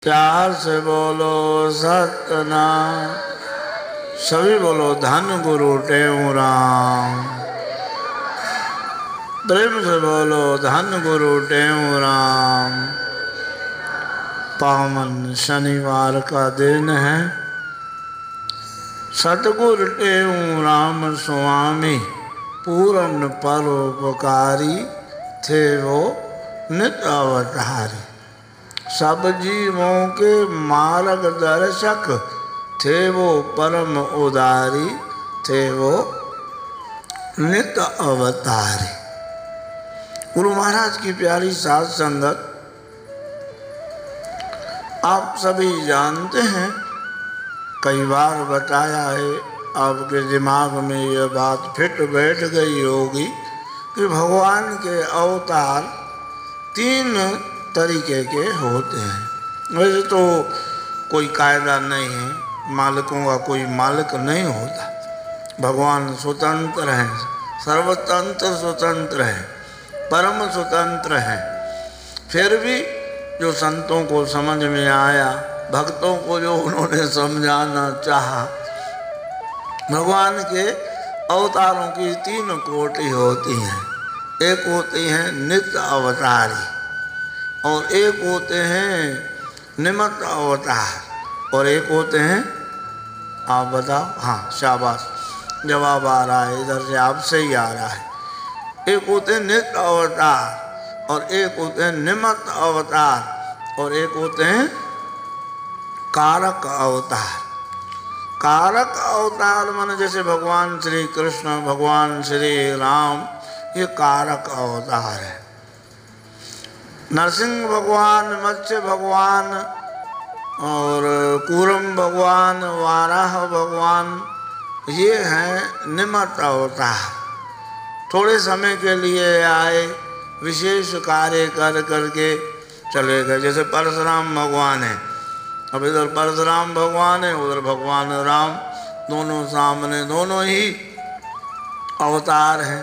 प्यार से बोलो सतनाम। सभी बोलो धन गुरु टेऊ राम। प्रेम से बोलो धन गुरु टेऊ राम। पावन शनिवार का दिन है। सतगुरु टेऊ राम स्वामी पूरन परोपकारी थे वो नित अवतारी। सब जीवों के मार्गदर्शक थे वो परम उदारी थे वो नित अवतारी। गुरु महाराज की प्यारी साध संगत, आप सभी जानते हैं, कई बार बताया है, आपके दिमाग में यह बात फिट बैठ गई होगी कि भगवान के अवतार 3 तरीके के होते हैं। वैसे तो कोई कायदा नहीं है, मालिकों का कोई मालिक नहीं होता। भगवान स्वतंत्र हैं, सर्वतंत्र स्वतंत्र हैं, परम स्वतंत्र हैं। फिर भी जो संतों को समझ में आया, भक्तों को जो उन्होंने समझाना चाहा, भगवान के अवतारों की 3 कोटि होती हैं। एक होती हैं नित्य अवतारी, और एक होते हैं निमित्त अवतार, और एक होते हैं, आप बताओ। हाँ शाबाश, जवाब आ रहा है, इधर से आपसे ही आ रहा है। एक होते हैं नित्य अवतार, और एक होते हैं निमित्त अवतार, और एक होते हैं कारक अवतार। कारक अवतार माने जैसे भगवान श्री कृष्ण, भगवान श्री राम, ये कारक अवतार है। नरसिंह भगवान, मत्स्य भगवान और कूर्म भगवान, वाराह भगवान, ये हैं निमित्त अवतार। थोड़े समय के लिए आए, विशेष कार्य कर करके चले गए। जैसे परशुराम भगवान है, अब इधर परशुराम भगवान है, उधर भगवान राम, दोनों सामने, दोनों ही अवतार हैं।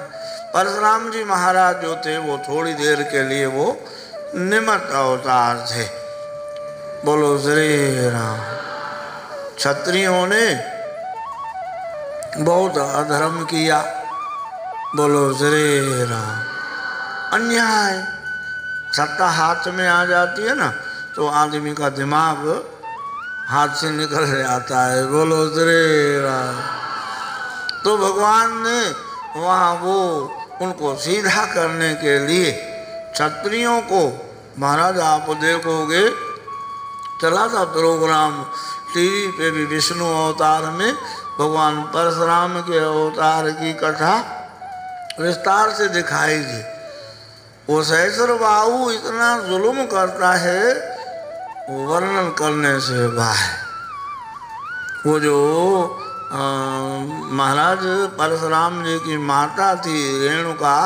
परशुराम जी महाराज जो थे वो थोड़ी देर के लिए वो निमित्त अवतार थे। बोलो श्री राम। क्षत्रियों ने बहुत अधर्म किया, बोलो श्री राम। अन्याय, सत्ता हाथ में आ जाती है ना, तो आदमी का दिमाग हाथ से निकल जाता है, बोलो श्री राम। तो भगवान ने वहाँ वो उनको सीधा करने के लिए क्षत्रियों को, महाराज आप देखोगे चला था प्रोग्राम टीवी पे भी, विष्णु अवतार में भगवान परशुराम के अवतार की कथा विस्तार से दिखाई थी। वो सहस्र बाहु इतना जुल्म करता है, वर्णन करने से बाहर। वो जो महाराज परशुराम जी की माता थी रेणुका,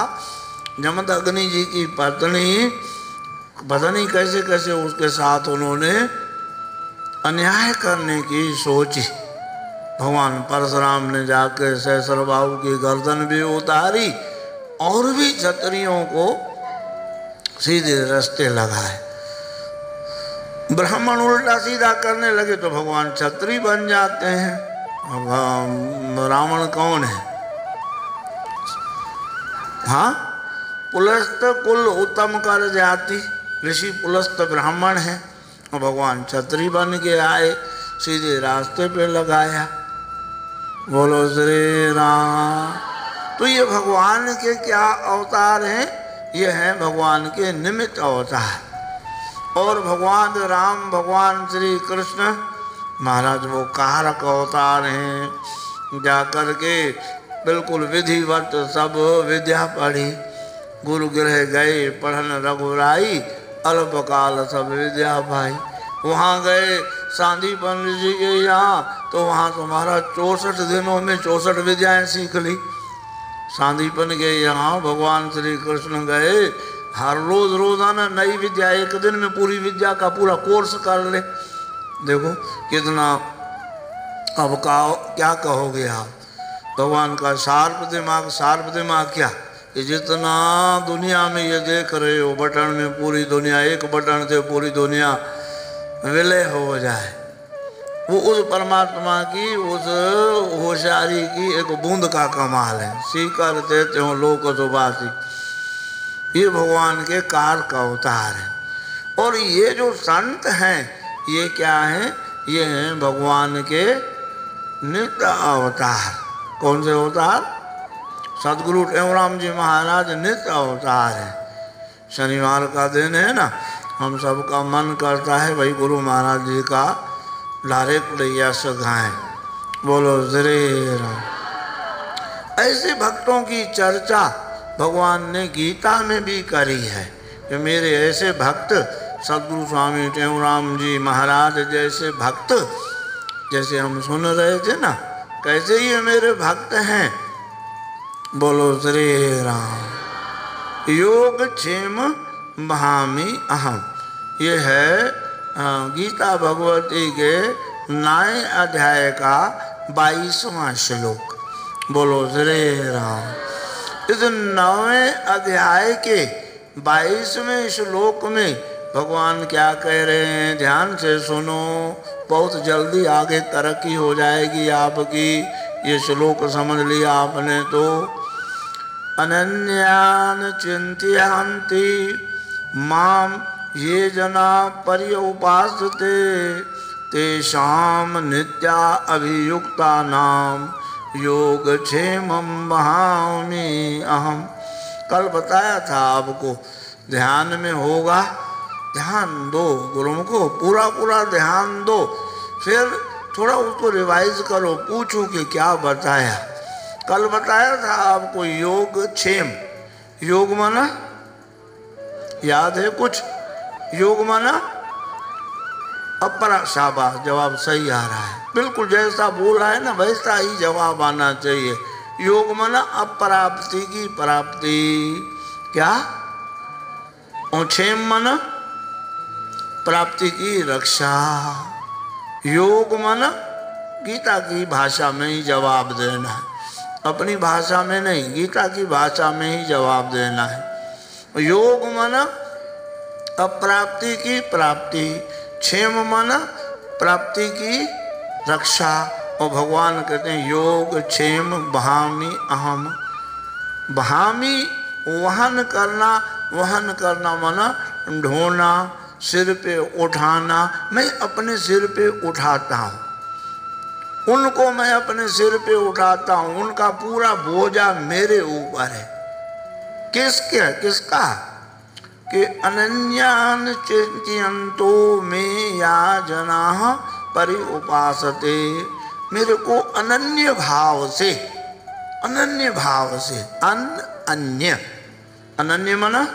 जमदग्नि जी की पत्नी, पता नहीं कैसे कैसे उसके साथ उन्होंने अन्याय करने की सोची। भगवान परशुराम ने जाकर सहस्रबाहु की गर्दन भी उतारी और भी क्षत्रियों को सीधे रास्ते लगाए। ब्राह्मण उल्टा सीधा करने लगे तो भगवान क्षत्रिय बन जाते हैं। रावण कौन है? हाँ, पुलस्त कुल उत्तम कर जाति, ऋषि पुलस्त ब्राह्मण है, और भगवान क्षत्रिय बन के आए, सीधे रास्ते पे लगाया। बोलो श्री राम। तो ये भगवान के क्या अवतार हैं? ये हैं भगवान के निमित्त अवतार। और भगवान राम, भगवान श्री कृष्ण महाराज वो कारक अवतार हैं। जा कर के बिल्कुल विधिवत सब विद्या पढ़ी, गुरु गृह गए पढ़न रघुराई, अल्पकाल सब विद्या पाई। वहाँ गए सांदीपन जी के यहाँ, तो वहाँ तुम्हारा 64 दिनों में 64 विद्याएं सीख ली। सांदीपन के यहाँ भगवान श्री कृष्ण गए, हर रोज रोजाना नई विद्या, एक दिन में पूरी विद्या का पूरा कोर्स कर ले। देखो कितना, अब क्या कहोगे आप? भगवान का शार्प दिमाग क्या कि जितना दुनिया में ये देख रहे हो बटन में पूरी दुनिया, एक बटन से पूरी दुनिया विलय हो जाए, वो उस परमात्मा की उस होशियारी की एक बूंद का कमाल है। सीकर देते हो लोक सुबासी, ये भगवान के कार का अवतार है। और ये जो संत हैं ये क्या हैं? ये हैं भगवान के नित्य अवतार। कौन से अवतार? सदगुरु टेवराम जी महाराज नित्य अवतार है। शनिवार का दिन है ना, हम सबका मन करता है भाई गुरु महाराज जी का डायरेक्ट यश गाएं, बोलो श्री राम। ऐसे भक्तों की चर्चा भगवान ने गीता में भी करी है कि मेरे ऐसे भक्त, सदगुरु स्वामी टेवराम जी महाराज जैसे भक्त, जैसे हम सुन रहे थे ना, कैसे ये मेरे भक्त हैं, बोलो श्री राम। योग क्षेम बहामी अहम, ये है गीता भगवती के 9 अध्याय का 22वां श्लोक, बोलो श्री राम। इस 9वें अध्याय के 22वें श्लोक में भगवान क्या कह रहे हैं, ध्यान से सुनो, बहुत जल्दी आगे तरक्की हो जाएगी आपकी। ये श्लोक समझ लिया आपने तो। अनन्यान चिंतयन्ति माम ये जना पर्युपासते तेषां नित्या अभियुक्ता नाम योगक्षेमं वहामि अहम। कल बताया था आपको, ध्यान में होगा, ध्यान दो, गुरुओं को पूरा पूरा ध्यान दो, फिर थोड़ा उसको रिवाइज करो, पूछो कि क्या बताया। कल बताया था आपको योगक्षेम। योग माना याद है कुछ? योग माना अपरा, शाबाश, जवाब सही आ रहा है, बिल्कुल जैसा बोला है ना वैसा ही जवाब आना चाहिए। योग माना अप्राप्ति की प्राप्ति, क्या? और क्षेम माना प्राप्ति की रक्षा। योग माना गीता की भाषा में ही जवाब देना है, अपनी भाषा में नहीं, गीता की भाषा में ही जवाब देना है। योग माना अप्राप्ति की प्राप्ति, क्षेम माना प्राप्ति की रक्षा। और भगवान कहते हैं योग क्षेम बहामी अहम। बहामी वहन करना, वहन करना माना ढोना, सिर पे उठाना। मैं अपने सिर पे उठाता हूँ, उनको मैं अपने सिर पे उठाता हूँ, उनका पूरा बोझा मेरे ऊपर है। किसका? कि अनन्यान चिंतयन्तो में या जनाः पर्युपासते, मेरे को अनन्य भाव से, अनन्य भाव से, अन्य, अनन्य माना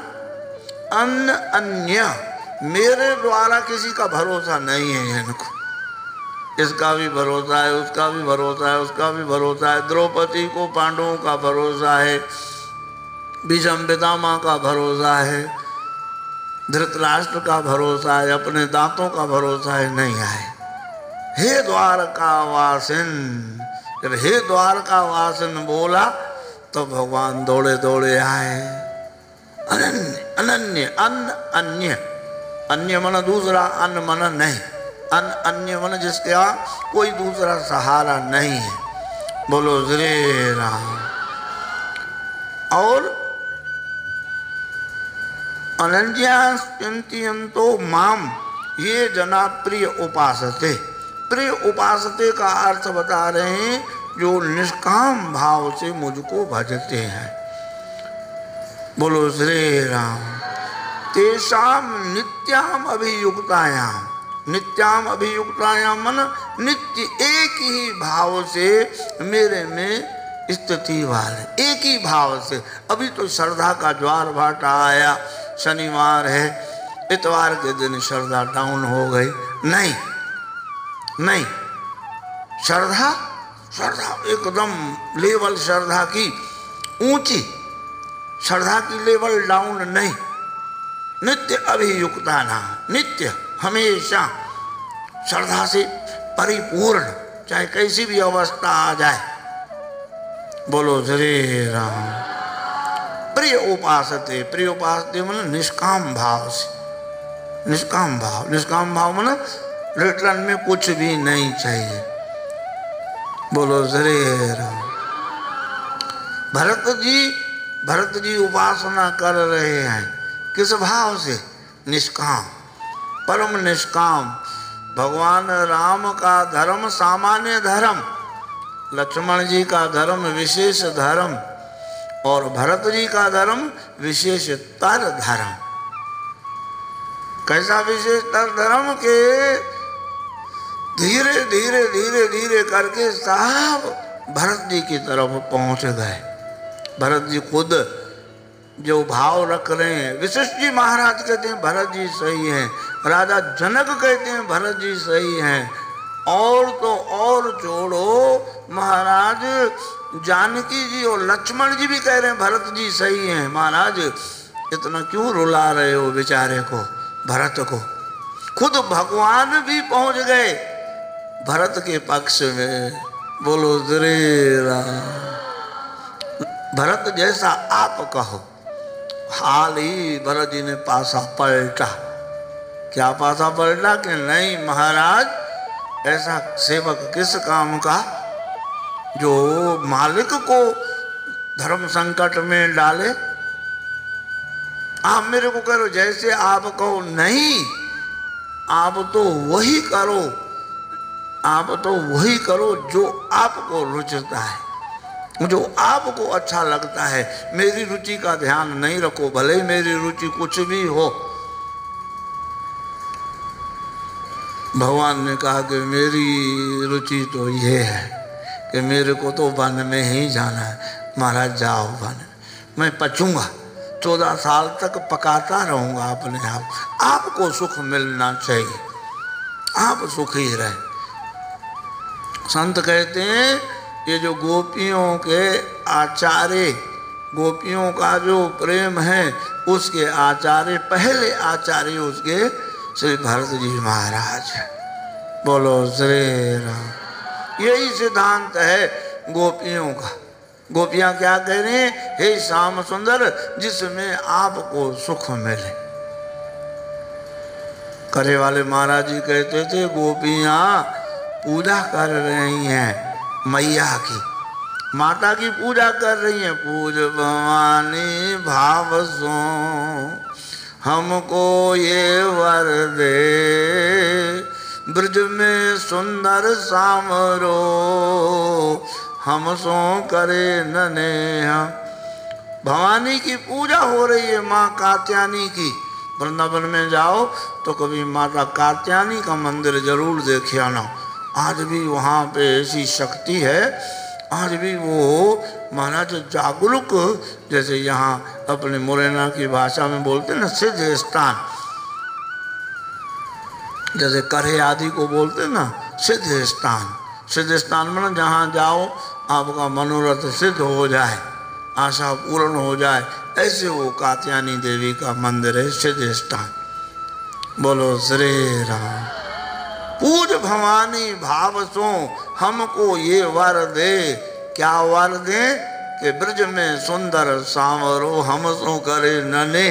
अन्य, मेरे द्वारा किसी का भरोसा नहीं है इनको, इसका भी भरोसा है, उसका भी भरोसा है, उसका भी भरोसा है। द्रौपदी को पांडवों का भरोसा है, भीष्म पितामह का भरोसा है, धृतराष्ट्र का भरोसा है, अपने दांतों का भरोसा है, नहीं आए। हे द्वारका वासिन, जब हे द्वारका वासिन बोला तो भगवान दौड़े दौड़े आए। अनन्य, अनन्य, अन्य, अन्य मन दूसरा, अन्न मन नहीं, अन्य मन जिसका कोई दूसरा सहारा नहीं है, बोलो श्री राम। और अनन्यान् चिंतयन्तो माम ये जना प्रिय उपासते, प्रिय उपासते का अर्थ बता रहे हैं जो निष्काम भाव से मुझको भजते हैं, बोलो श्री राम। तेषाम नित्याम अभियुक्तायाम, नित्याम अभियुक्तायाम मन नित्य एक ही भाव से मेरे में स्थिति वाले, एक ही भाव से। अभी तो श्रद्धा का ज्वार भाटा आया, शनिवार है, इतवार के दिन श्रद्धा डाउन हो गई, नहीं नहीं, श्रद्धा एकदम लेवल, श्रद्धा की ऊंची, श्रद्धा की लेवल डाउन नहीं। नित्य अभियुक्ता नाम, नित्य हमेशा श्रद्धा से परिपूर्ण, चाहे कैसी भी अवस्था आ जाए, बोलो श्री राम। प्रिय उपासते, प्रिय उपासते मतलब निष्काम भाव से, निष्काम भाव, निष्काम भाव मतलब रिटर्न में कुछ भी नहीं चाहिए। बोलो श्री राम। भरत जी उपासना कर रहे हैं किस भाव से? निष्काम, परम निष्काम। भगवान राम का धर्म सामान्य धर्म, लक्ष्मण जी का धर्म विशेष धर्म और भरत जी का धर्म विशेषतर धर्म। कैसा विशेषतर धर्म के धीरे धीरे धीरे धीरे करके साहब भरत जी की तरफ पहुंच गए। भरत जी खुद जो भाव रख रहे हैं, वशिष्ठ जी महाराज कहते हैं भरत जी सही हैं, राजा जनक कहते हैं भरत जी सही हैं, और तो और छोड़ो महाराज जानकी जी और लक्ष्मण जी भी कह रहे हैं भरत जी सही हैं। महाराज इतना क्यों रुला रहे हो बेचारे को, भरत को? खुद भगवान भी पहुंच गए भरत के पक्ष में। बोलो श्री राम। भरत जैसा आप कहो। हाल ही भरत जी ने पासा पलटा। क्या पासा पलटा? कि नहीं महाराज ऐसा सेवक किस काम का जो मालिक को धर्म संकट में डाले। आप मेरे को करो जैसे आप कहो, नहीं आप तो वही करो, आप तो वही करो जो आपको रुचता है, जो आपको अच्छा लगता है। मेरी रुचि का ध्यान नहीं रखो, भले ही मेरी रुचि कुछ भी हो। भगवान ने कहा कि मेरी रुचि तो ये है कि मेरे को तो वन में ही जाना है। महाराज जाओ वन, मैं पचूंगा 14 साल तक पकाता रहूंगा अपने आप। आपको सुख मिलना चाहिए, आप सुखी रहे। संत कहते हैं ये जो गोपियों के आचार्य, गोपियों का जो प्रेम है उसके आचार्य, पहले आचार्य उसके श्री भरत जी महाराज। बोलो श्री राम। यही सिद्धांत है गोपियों का। गोपियां क्या कह रही हैं? हे श्याम सुंदर जिसमें आपको सुख मिले। करे वाले महाराज जी कहते थे गोपियां पूजा कर रही हैं मैया की, माता की पूजा कर रही हैं। पूज भवानी भाव सो हमको ये वर दे, ब्रज में सुंदर सामरो हम सो करे नने। भवानी की पूजा हो रही है, माँ कात्यायनी की। वृंदावन में जाओ तो कभी माता कात्यायनी का मंदिर जरूर देखे आना। आज भी वहाँ पे ऐसी शक्ति है, आज भी वो महाराज जागरूक, जैसे यहाँ अपने मुरैना की भाषा में बोलते हैं ना सिद्ध स्थान, जैसे करे आदि को बोलते हैं ना सिद्ध स्थान। सिद्ध स्थान में जहाँ जाओ आपका मनोरथ सिद्ध हो जाए, आशा पूर्ण हो जाए, ऐसे वो कात्यायनी देवी का मंदिर है सिद्ध स्थान। बोलो श्री राम। पूज भवानी भाव सो हमको ये वर दे। क्या वर दे? कि ब्रज में सुंदर सांवरो हम सो करे नने।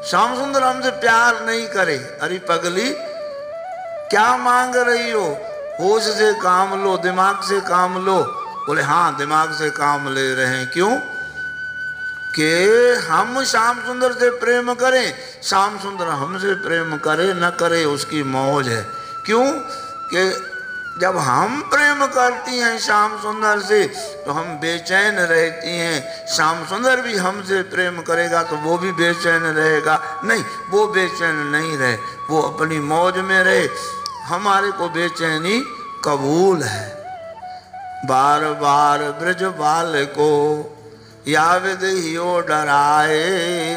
श्याम सुंदर हमसे प्यार नहीं करे। अरे पगली क्या मांग रही हो? होश से काम लो, दिमाग से काम लो। बोले हाँ दिमाग से काम ले रहे हैं। क्यों? कि हम श्याम सुंदर से प्रेम करें, श्याम सुंदर हमसे प्रेम करे न करे उसकी मौज है। क्यों? कि जब हम प्रेम करती हैं श्याम सुंदर से तो हम बेचैन रहती हैं। श्याम सुंदर भी हमसे प्रेम करेगा तो वो भी बेचैन रहेगा? नहीं, वो बेचैन नहीं रहे, वो अपनी मौज में रहे। हमारे को बेचैनी कबूल है। बार बार ब्रज बाल को याविद हियो डराए,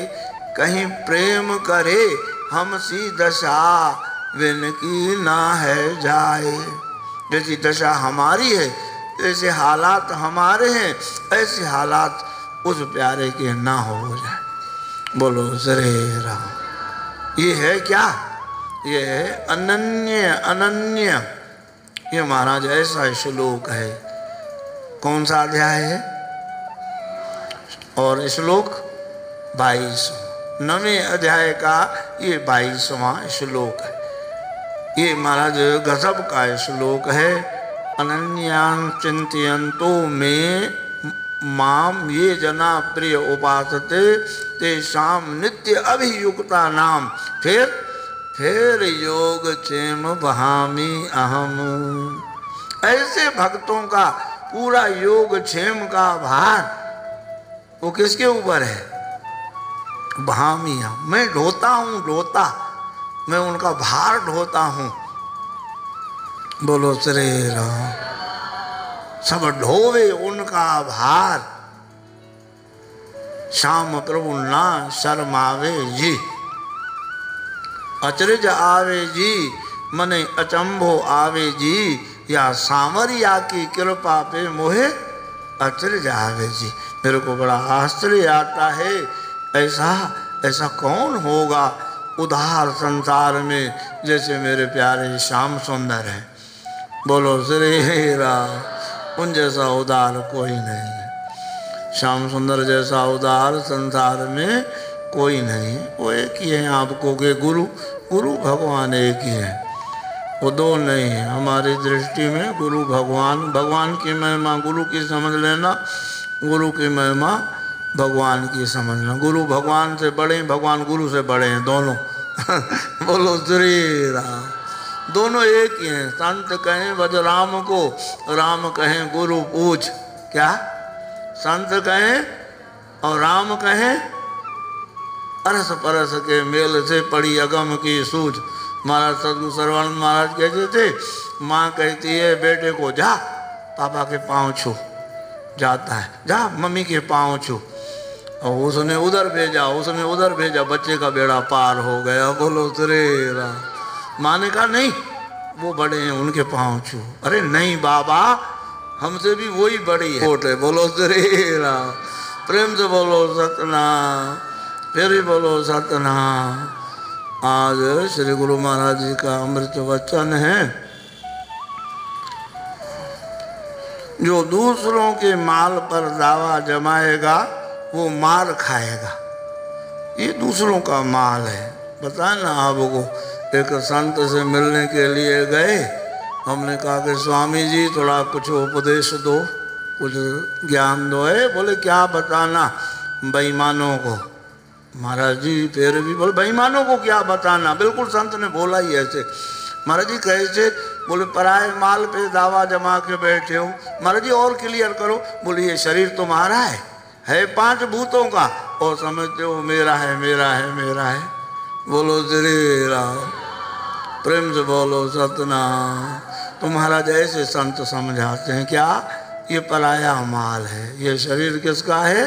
कहीं प्रेम करे हमसी दशा विन की ना है जाए। जैसी दशा हमारी है, जैसे हालात हमारे हैं, ऐसे हालात उस प्यारे के ना हो जाए। बोलो श्री राम। ये है क्या? ये है अनन्य अनन्य। ये महाराज ऐसा श्लोक है। कौन सा अध्याय है? और श्लोक 22 9वें अध्याय का ये 22वां श्लोक है। ये महाराज गजब का श्लोक है। अनन्यां चिंतयन्तो मे माम ये जना प्रिय उपासते तेषां नित्य अभियुक्ता नाम। फिर योग क्षेम बहामी अहम। ऐसे भक्तों का पूरा योग क्षेम का भार वो किसके ऊपर है? बहामी हम, मैं ढोता हूँ, ढोता, मैं उनका भार ढोता हूँ। बोलो श्री राम। सब ढोवे उनका भार, श्याम प्रभु ना शर्मावे जी। अचरज आवे जी, मने अचंभो आवे जी, या सामरिया की कृपा पे मोहे अचरज आवे जी। मेरे को बड़ा आश्चर्य आता है, ऐसा कौन होगा उदार संसार में जैसे मेरे प्यारे श्याम सुंदर हैं। बोलो श्री राम। उन जैसा उदार कोई नहीं है। श्याम सुंदर जैसा उदार संसार में कोई नहीं। वो एक ही है आपको के गुरु भगवान एक ही है, वो दो नहीं है। हमारी दृष्टि में गुरु भगवान की महिमा गुरु की समझ लेना, गुरु की महिमा भगवान की समझना। गुरु भगवान से बड़े, भगवान गुरु से बड़े हैं दोनों। बोलो श्री राम। दोनों एक ही हैं। संत कहें भज राम को, राम कहें गुरु पूछ। क्या संत कहें और राम कहें अरस परस के मेल से पड़ी अगम की सूझ। महाराज सदगुरु सर्वानंद महाराज कहते थे, माँ कहती है बेटे को जा पापा के पाँव छू, जाता है, जा मम्मी के पाँव छू, और उसने उधर भेजा, बच्चे का बेड़ा पार हो गया। बोलो श्री राम। माँ ने कहा नहीं वो बड़े हैं उनके पाँव छू। अरे नहीं बाबा, हमसे भी वही बड़ी है। बोलो श्री राम। प्रेम से बोलो सतनाम। फिर भी बोलो सतनाम। आज श्री गुरु महाराज जी का अमृत वचन है, जो दूसरों के माल पर दावा जमाएगा वो मार खाएगा। ये दूसरों का माल है। बता ना आपको, एक संत से मिलने के लिए गए, हमने कहा कि स्वामी जी थोड़ा कुछ उपदेश दो, कुछ ज्ञान दो। है बोले क्या बताना? बेईमानों को। महाराज जी फिर भी बोले बेईमानों को क्या बताना? बिल्कुल संत ने बोला ही ऐसे। महाराज जी कैसे? बोले पराए माल पे दावा जमा के बैठे हो। महाराज जी और क्लियर करो। बोले ये शरीर तुम्हारा है 5 भूतों का, और समझते हो मेरा है मेरा है मेरा है। बोलो श्री राम। प्रेम से बोलो सतनाम। तो महाराज ऐसे संत समझाते हैं क्या? ये पराया माल है। ये शरीर किसका है?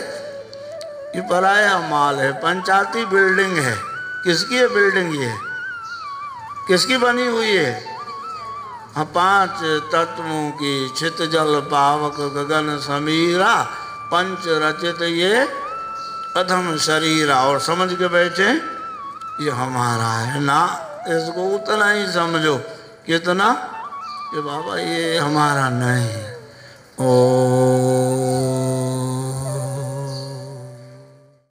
ये पराया माल है। पंचायती बिल्डिंग है। किसकी है बिल्डिंग? ये किसकी बनी हुई है? हाँ, 5 तत्वों की। छित जल पावक गगन समीरा, पंच रचित ये अधम शरीरा। और समझ के बैठे ये हमारा है ना। इसको उतना ही समझो, कितना कि बाबा ये हमारा नहीं है। ओ